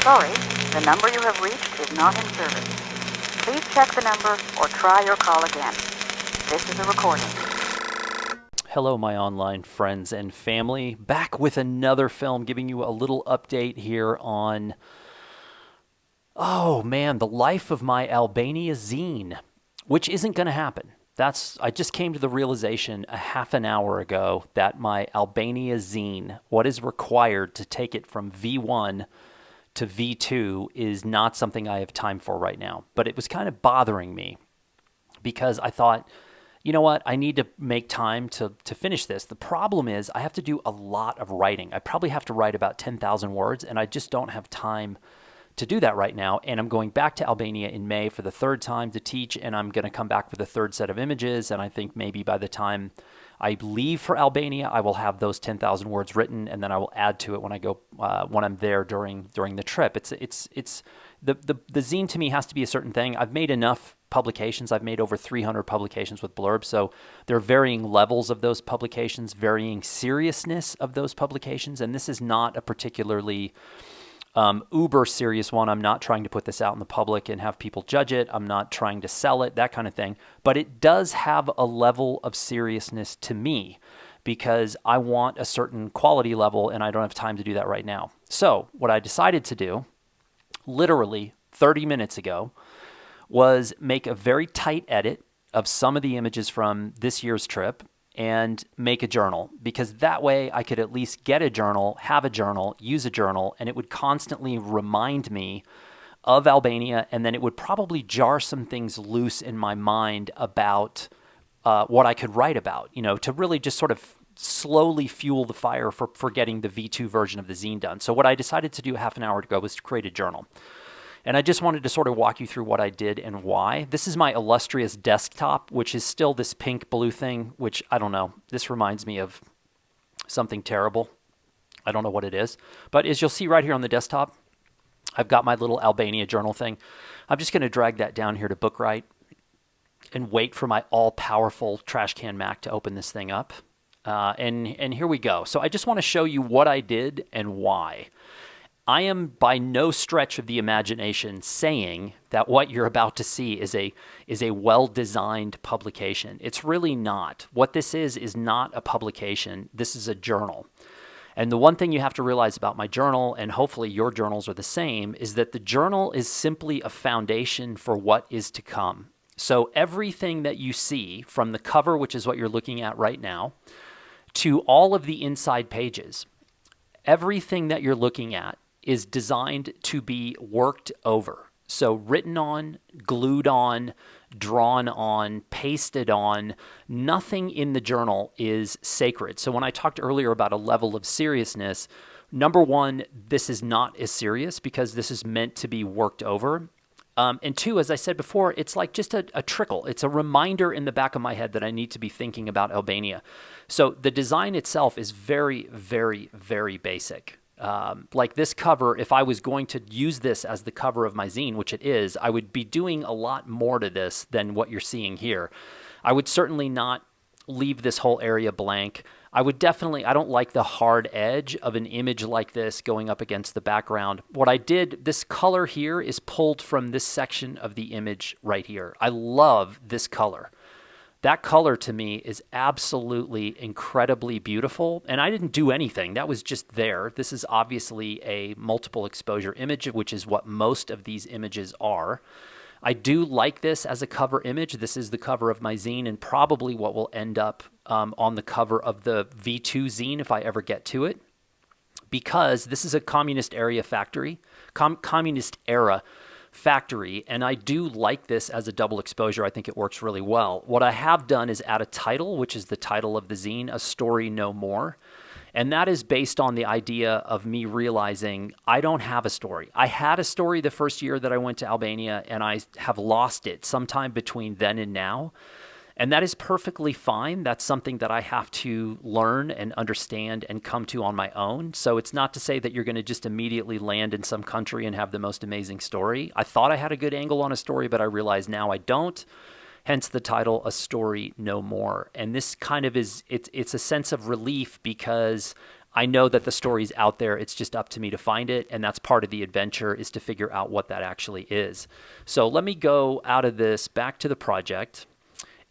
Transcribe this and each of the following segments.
Sorry, the number you have reached is not in service. Please check the number or try your call again. This is a recording. Hello, my online friends and family. Back with another film, giving you a little update here on, the life of my Albania Zine, which isn't going to happen. I just came to the realization a half an hour ago that my Albania Zine, what is required to take it from V1 to V2, is not something I have time for right now. But it was kind of bothering me because I thought, you know what, I need to make time to finish this. The problem is I have to do a lot of writing. I probably have to write about 10,000 words, and I just don't have time to do that right now. And I'm going back to Albania in May for the third time to teach, and I'm going to come back for the third set of images. And I think maybe by the time I leave for Albania, I will have those 10,000 words written, and then I will add to it when I go when I'm there during the trip. It's the zine to me has to be a certain thing. I've made enough publications. I've made over 300 publications with blurbs, so there are varying levels of those publications, varying seriousness of those publications, and this is not a particularly uber serious one. I'm not trying to put this out in the public and have people judge it. I'm not trying to sell it, that kind of thing. But it does have a level of seriousness to me because I want a certain quality level and I don't have time to do that right now. So what I decided to do, literally 30 minutes ago, was make a very tight edit of some of the images from this year's trip and make a journal, because that way I could at least get a journal, have a journal, use a journal, and it would constantly remind me of Albania, and then it would probably jar some things loose in my mind about what I could write about, to really just sort of slowly fuel the fire for getting the V2 version of the zine done. So what I decided to do half an hour ago was to create a journal. And I just wanted to sort of walk you through what I did and why. This is my illustrious desktop, which is still this pink blue thing, which I don't know. This reminds me of something terrible. I don't know what it is. But as you'll see right here on the desktop, I've got my little Albania journal thing. I'm just going to drag that down here to Bookright and wait for my all-powerful trash can Mac to open this thing up. And here we go. So I just want to show you what I did and why. I am by no stretch of the imagination saying that what you're about to see is a well-designed publication. It's really not. What this is not a publication. This is a journal. And the one thing you have to realize about my journal, and hopefully your journals are the same, is that the journal is simply a foundation for what is to come. So everything that you see from the cover, which is what you're looking at right now, to all of the inside pages, everything that you're looking at is designed to be worked over. So written on, glued on, drawn on, pasted on. Nothing in the journal is sacred. So when I talked earlier about a level of seriousness, number one, this is not as serious because this is meant to be worked over. And two, as I said before, it's like just a trickle. It's a reminder in the back of my head that I need to be thinking about Albania. So the design itself is very, very, very basic. Like this cover, if I was going to use this as the cover of my zine, which it is, I would be doing a lot more to this than what you're seeing here. I would certainly not leave this whole area blank. I don't like the hard edge of an image like this going up against the background. What I did, this color here is pulled from this section of the image right here. I love this color. That color to me is absolutely incredibly beautiful, and I didn't do anything. That was just there. This is obviously a multiple exposure image, which is what most of these images are. I do like this as a cover image. This is the cover of my zine and probably what will end up on the cover of the V2 zine if I ever get to it, because this is a communist era factory, and I do like this as a double exposure. I think it works really well. What I have done is add a title, which is the title of the zine, A Story No More. And that is based on the idea of me realizing I don't have a story. I had a story the first year that I went to Albania, and I have lost it sometime between then and now. And that is perfectly fine. That's something that I have to learn and understand and come to on my own. So it's not to say that you're going to just immediately land in some country and have the most amazing story. I thought I had a good angle on a story, but I realize now I don't. Hence the title, A Story No More. And this kind of it's a sense of relief because I know that the story's out there. It's just up to me to find it, and that's part of the adventure, is to figure out what that actually is. So let me go out of this back to the project,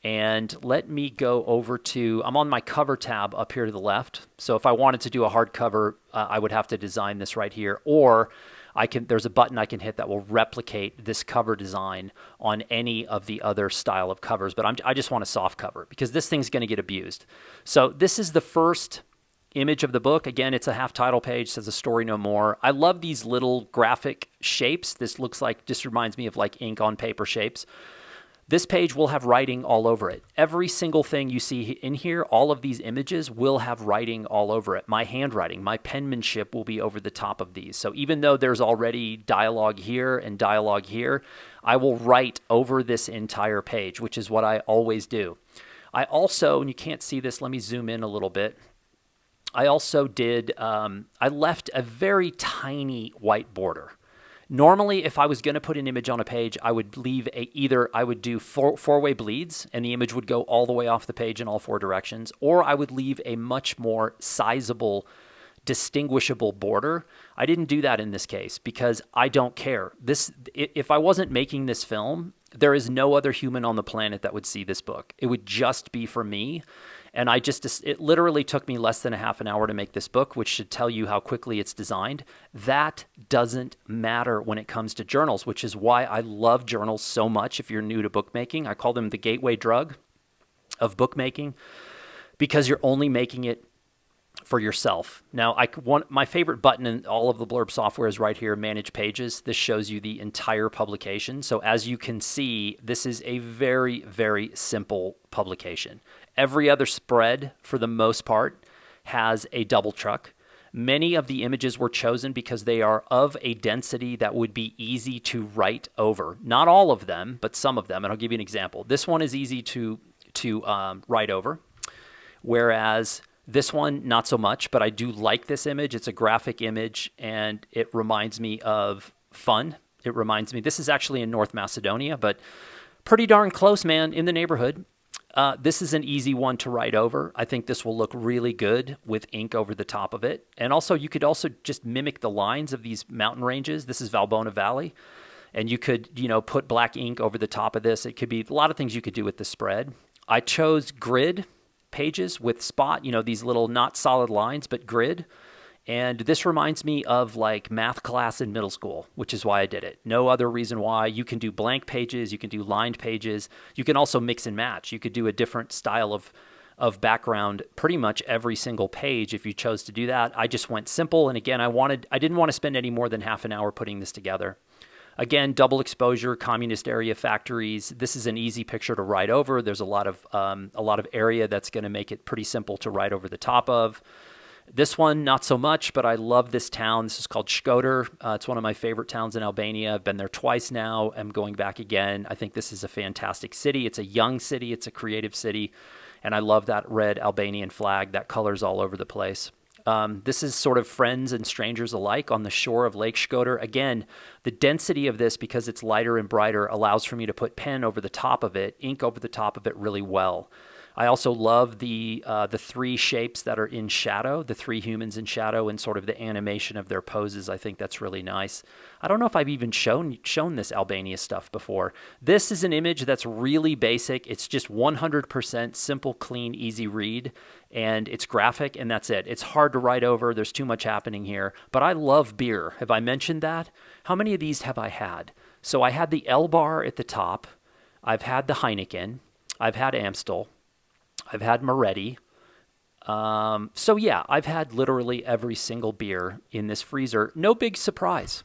and let me go over to, I'm on my cover tab up here to the left. So if I wanted to do a hardcover, I would have to design this right here, or there's a button I can hit that will replicate this cover design on any of the other style of covers, but I just want a soft cover because this thing's going to get abused. So this is the first image of the book. Again, it's a half title page, says a story no more. I love these little graphic shapes. This reminds me of like ink on paper shapes. This page will have writing all over it. Every single thing you see in here, all of these images will have writing all over it. My handwriting, my penmanship will be over the top of these. So even though there's already dialogue here and dialogue here, I will write over this entire page, which is what I always do. I also, and you can't see this, let me zoom in a little bit. I also did, I left a very tiny white border. Normally, if I was going to put an image on a page, I would leave I would do four-way bleeds, and the image would go all the way off the page in all four directions, or I would leave a much more sizable, distinguishable border. I didn't do that in this case because I don't care. If I wasn't making this film, there is no other human on the planet that would see this book. It would just be for me. And it literally took me less than a half an hour to make this book, which should tell you how quickly it's designed. That doesn't matter when it comes to journals, which is why I love journals so much. If you're new to bookmaking, I call them the gateway drug of bookmaking because you're only making it for yourself. Now, my favorite button in all of the Blurb software is right here, Manage Pages. This shows you the entire publication. So as you can see, this is a very, very simple publication. Every other spread, for the most part, has a double truck. Many of the images were chosen because they are of a density that would be easy to write over. Not all of them, but some of them. And I'll give you an example. This one is easy to write over, whereas this one, not so much, but I do like this image. It's a graphic image, and it reminds me of fun. It reminds me, this is actually in North Macedonia, but pretty darn close, man, in the neighborhood. This is an easy one to write over. I think this will look really good with ink over the top of it. And also, you could also just mimic the lines of these mountain ranges. This is Valbona Valley. And you could, put black ink over the top of this. It could be a lot of things you could do with the spread. I chose grid pages with spot, these little not solid lines, but grid. And this reminds me of like math class in middle school, which is why I did it. No other reason why. You can do blank pages. You can do lined pages. You can also mix and match. You could do a different style of background pretty much every single page if you chose to do that. I just went simple. And again, I didn't want to spend any more than half an hour putting this together. Again, double exposure, communist area factories. This is an easy picture to write over. There's a lot of area that's going to make it pretty simple to write over the top of. This one, not so much, but I love this town. This is called Shkodër. It's one of my favorite towns in Albania. I've been there twice now. I'm going back again. I think this is a fantastic city. It's a young city. It's a creative city. And I love that red Albanian flag. That color's all over the place. This is sort of friends and strangers alike on the shore of Lake Shkodër. Again, the density of this, because it's lighter and brighter, allows for me to put pen over the top of it, ink over the top of it really well. I also love the three shapes that are in shadow, the three humans in shadow, and sort of the animation of their poses. I think that's really nice. I don't know if I've even shown this Albania stuff before. This is an image that's really basic. It's just 100% simple, clean, easy read, and it's graphic, and that's it. It's hard to write over. There's too much happening here. But I love beer. Have I mentioned that? How many of these have I had? So I had the L bar at the top. I've had the Heineken. I've had Amstel. I've had Moretti. So yeah, I've had literally every single beer in this freezer. No big surprise.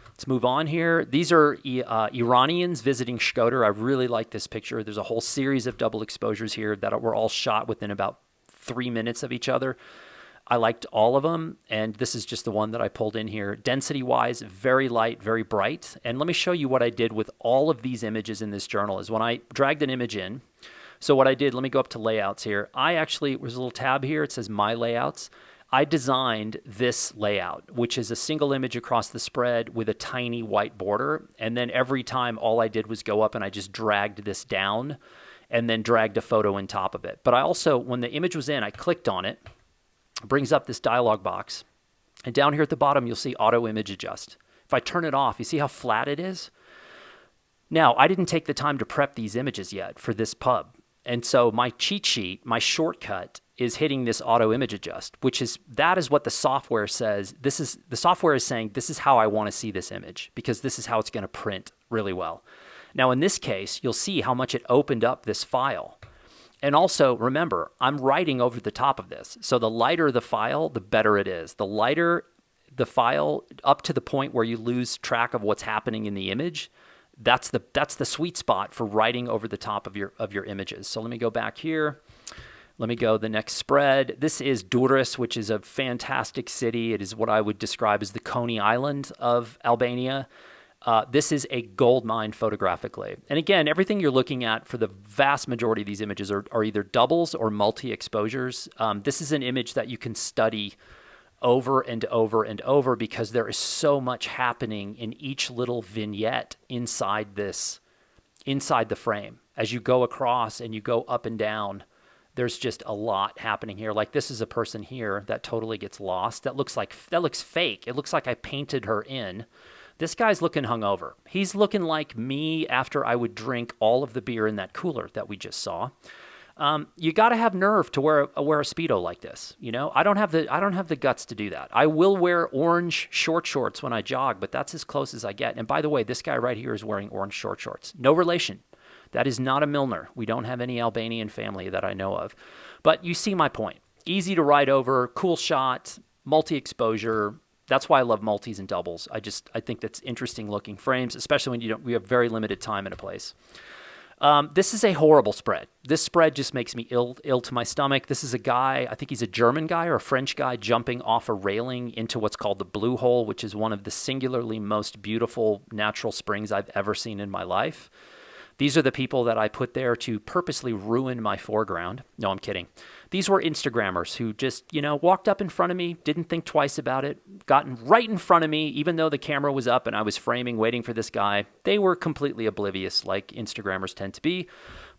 Let's move on here. These are Iranians visiting Shkodër. I really like this picture. There's a whole series of double exposures here that were all shot within about 3 minutes of each other. I liked all of them, and this is just the one that I pulled in here. Density-wise, very light, very bright. And let me show you what I did with all of these images in this journal is when I dragged an image in. So what I did, let me go up to layouts here. There's a little tab here. It says My Layouts. I designed this layout, which is a single image across the spread with a tiny white border. And then every time, all I did was go up and I just dragged this down and then dragged a photo on top of it. But I also, when the image was in, I clicked on it. brings up this dialog box. And down here at the bottom, you'll see auto image adjust. If I turn it off, you see how flat it is? Now, I didn't take the time to prep these images yet for this pub. And so my cheat sheet, my shortcut is hitting this auto image adjust, that is what the software says. The software is saying, this is how I want to see this image because this is how it's going to print really well. Now, in this case, you'll see how much it opened up this file. And also, remember, I'm writing over the top of this. So the lighter the file, the better it is. The lighter the file, up to the point where you lose track of what's happening in the image, that's the sweet spot for writing over the top of your images. So let me go back here. Let me go the next spread. This is Durrës, which is a fantastic city. It is what I would describe as the Coney Island of Albania. This is a gold mine photographically. And again, everything you're looking at for the vast majority of these images are either doubles or multi-exposures. This is an image that you can study over and over and over because there is so much happening in each little vignette inside the frame. As you go across and you go up and down, there's just a lot happening here. Like this is a person here that totally gets lost. That looks fake. It looks like I painted her in. This guy's looking hungover. He's looking like me after I would drink all of the beer in that cooler that we just saw. You got to have nerve to wear a Speedo like this. You know, I don't have the guts to do that. I will wear orange short shorts when I jog, but that's as close as I get. And by the way, this guy right here is wearing orange short shorts. No relation. That is not a MILNOR. We don't have any Albanian family that I know of. But you see my point. Easy to write over, cool shot, multi-exposure. That's why I love multis and doubles. I think that's interesting looking frames, especially when we have very limited time in a place. This is a horrible spread. This spread just makes me ill to my stomach. This is a guy, I think he's a German guy or a French guy, jumping off a railing into what's called the Blue Hole, which is one of the singularly most beautiful natural springs I've ever seen in my life. These are the people that I put there to purposely ruin my foreground. No, I'm kidding. These were Instagrammers who just, walked up in front of me, didn't think twice about it, gotten right in front of me, even though the camera was up and I was framing, waiting for this guy. They were completely oblivious, like Instagrammers tend to be.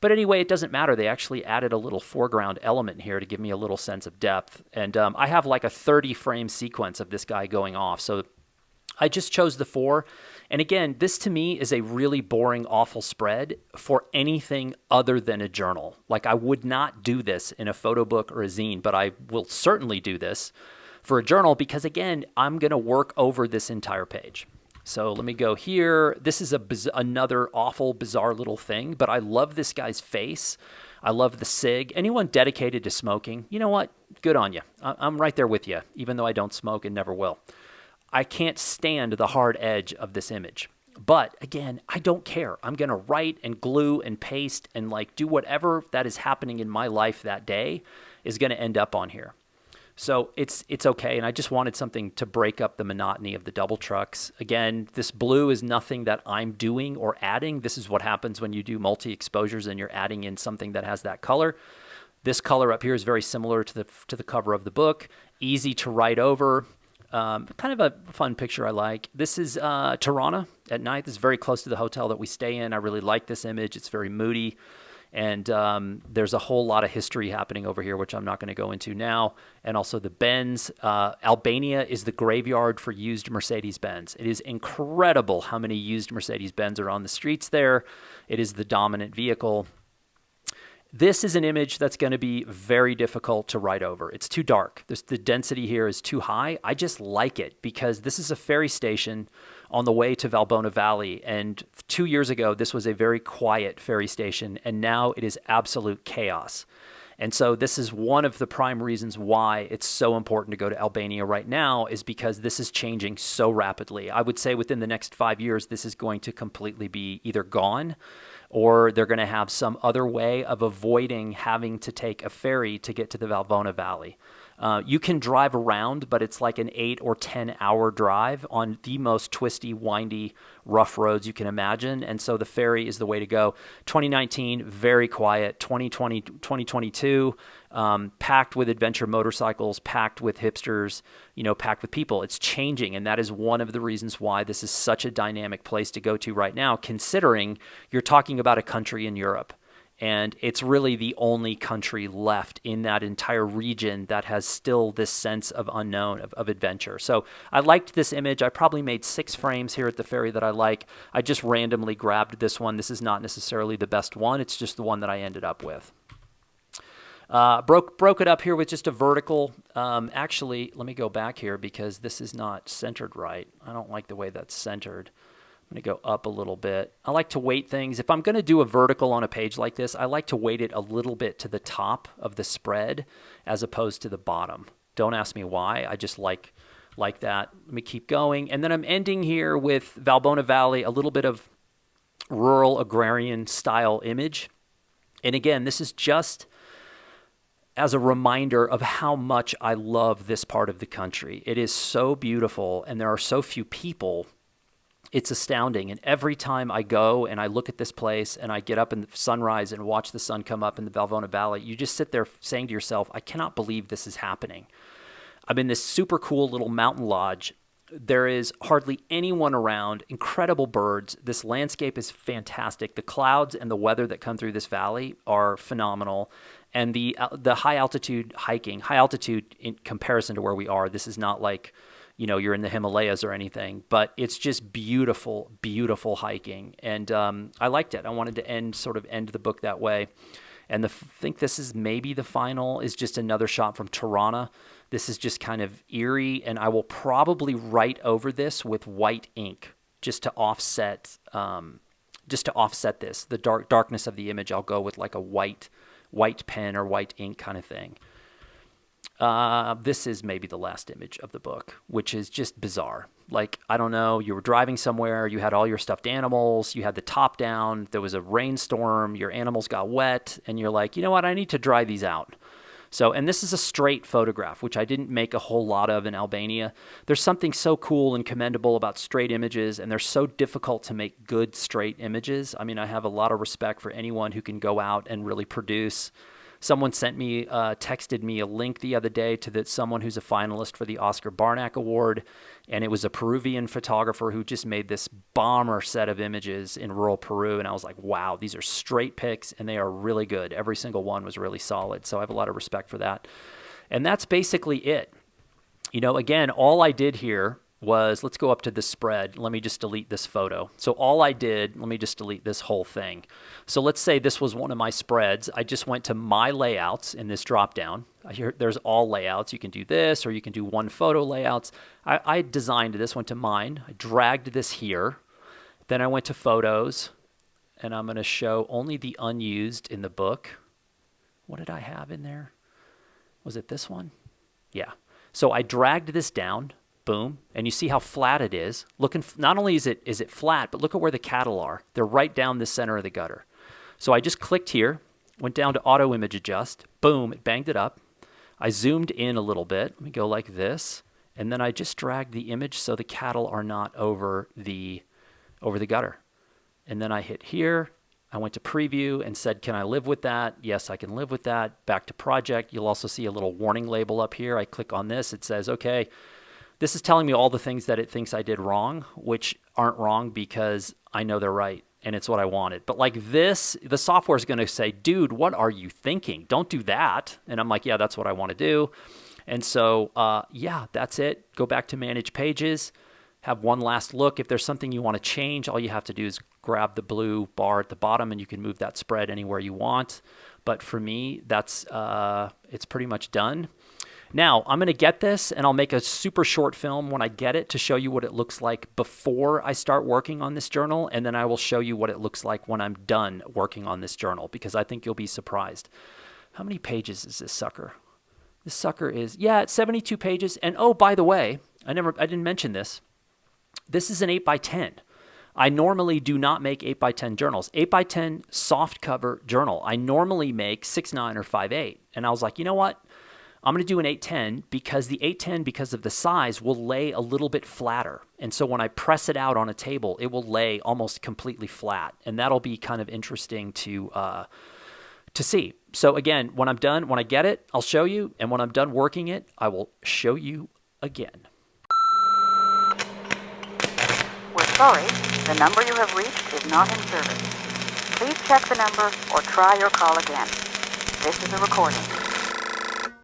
But anyway, it doesn't matter. They actually added a little foreground element here to give me a little sense of depth. And I have like a 30-frame sequence of this guy going off. So I just chose the 4. And again, this to me is a really boring, awful spread for anything other than a journal. Like I would not do this in a photo book or a zine, but I will certainly do this for a journal because again, I'm going to work over this entire page. So let me go here. This is another awful, bizarre little thing, but I love this guy's face. I love the cig. Anyone dedicated to smoking, you know what? Good on you. I'm right there with you, even though I don't smoke and never will. I can't stand the hard edge of this image. But again, I don't care. I'm going to write and glue and paste and do whatever that is happening in my life that day is going to end up on here. So it's okay. And I just wanted something to break up the monotony of the double trucks. Again, this blue is nothing that I'm doing or adding. This is what happens when you do multi-exposures and you're adding in something that has that color. This color up here is very similar to the cover of the book. Easy to write over. Kind of a fun picture I like. This is Tirana at night. This is very close to the hotel that we stay in. I really like this image. It's very moody. And there's a whole lot of history happening over here, which I'm not going to go into now. And also the Benz. Albania is the graveyard for used Mercedes-Benz. It is incredible how many used Mercedes-Benz are on the streets there. It is the dominant vehicle. This is an image that's going to be very difficult to write over. It's too dark. The density here is too high. I just like it because this is a ferry station on the way to Valbona Valley. And 2 years ago, this was a very quiet ferry station, and now it is absolute chaos. And so this is one of the prime reasons why it's so important to go to Albania right now is because this is changing so rapidly. I would say within the next 5 years, this is going to completely be either gone or they're going to have some other way of avoiding having to take a ferry to get to the Valbona Valley. You can drive around, but it's like an 8 or 10 hour drive on the most twisty, windy, rough roads you can imagine. And so the ferry is the way to go. 2019, very quiet. 2020, 2022, packed with adventure motorcycles, packed with hipsters, packed with people. It's changing. And that is one of the reasons why this is such a dynamic place to go to right now, considering you're talking about a country in Europe. And it's really the only country left in that entire region that has still this sense of unknown, of adventure. So I liked this image. I probably made 6 frames here at the ferry that I like. I just randomly grabbed this one. This is not necessarily the best one. It's just the one that I ended up with. Broke it up here with just a vertical. Actually, let me go back here because this is not centered right. I don't like the way that's centered. I'm going to go up a little bit. I like to weight things. If I'm going to do a vertical on a page like this, I like to weight it a little bit to the top of the spread as opposed to the bottom. Don't ask me why. I just like that. Let me keep going. And then I'm ending here with Valbona Valley, a little bit of rural agrarian style image. And again, this is just as a reminder of how much I love this part of the country. It is so beautiful, and there are so few people. It's astounding. And every time I go and I look at this place and I get up in the sunrise and watch the sun come up in the Valbona Valley, you just sit there saying to yourself, I cannot believe this is happening. I'm in this super cool little mountain lodge. There is hardly anyone around, incredible birds. This landscape is fantastic. The clouds and the weather that come through this valley are phenomenal. And the high altitude hiking, high altitude in comparison to where we are, this is not like, you're in the Himalayas or anything, but it's just beautiful, beautiful hiking. And I liked it. I wanted to end the book that way. And I think this is maybe the final, is just another shot from Tirana. This is just kind of eerie, and I will probably write over this with white ink just to offset this. The darkness of the image, I'll go with like a white pen or white ink kind of thing. This is maybe the last image of the book, which is just bizarre. Like, I don't know, you were driving somewhere, you had all your stuffed animals, you had the top down, there was a rainstorm, your animals got wet, and you're like, you know what, I need to dry these out. So, and this is a straight photograph, which I didn't make a whole lot of in Albania. There's something so cool and commendable about straight images, and they're so difficult to make good straight images. I mean, I have a lot of respect for anyone who can go out and really produce. Someone texted me a link the other day to someone who's a finalist for the Oscar Barnack Award, and it was a Peruvian photographer who just made this bomber set of images in rural Peru, and I was like, wow, these are straight pics, and they are really good. Every single one was really solid, so I have a lot of respect for that. And that's basically it. Again, all I did here was, let's go up to the spread. Let me just delete this photo. So all I did, let me just delete this whole thing. So let's say this was one of my spreads. I just went to my layouts in this drop down. There's all layouts. You can do this, or you can do one photo layouts. I designed this, went to mine. I dragged this here. Then I went to photos, and I'm going to show only the unused in the book. What did I have in there? Was it this one? Yeah. So I dragged this down. Boom. And you see how flat it is. Not only is it flat, but look at where the cattle are. They're right down the center of the gutter. So I just clicked here, went down to auto image adjust. Boom, it banged it up. I zoomed in a little bit. Let me go like this. And then I just dragged the image so the cattle are not over the gutter. And then I hit here. I went to preview and said, can I live with that? Yes, I can live with that. Back to project. You'll also see a little warning label up here. I click on this. It says, okay, this is telling me all the things that it thinks I did wrong, which aren't wrong because I know they're right and it's what I wanted. But like this, the software is going to say, dude, what are you thinking? Don't do that. And I'm like, yeah, that's what I want to do. And so, yeah, that's it. Go back to manage pages, have one last look. If there's something you want to change, all you have to do is grab the blue bar at the bottom and you can move that spread anywhere you want. But for me, that's it's pretty much done. Now, I'm going to get this, and I'll make a super short film when I get it to show you what it looks like before I start working on this journal, and then I will show you what it looks like when I'm done working on this journal, because I think you'll be surprised. How many pages is this sucker? This sucker is, it's 72 pages. And oh, by the way, I didn't mention this. This is an 8x10. I normally do not make 8x10 journals. 8x10 softcover journal. I normally make 6.9 or 5.8. And I was like, you know what? I'm going to do an 810 because the 810, because of the size, will lay a little bit flatter. And so when I press it out on a table, it will lay almost completely flat. And that'll be kind of interesting to see. So again, when I'm done, when I get it, I'll show you. And when I'm done working it, I will show you again. We're sorry, the number you have reached is not in service. Please check the number or try your call again. This is a recording.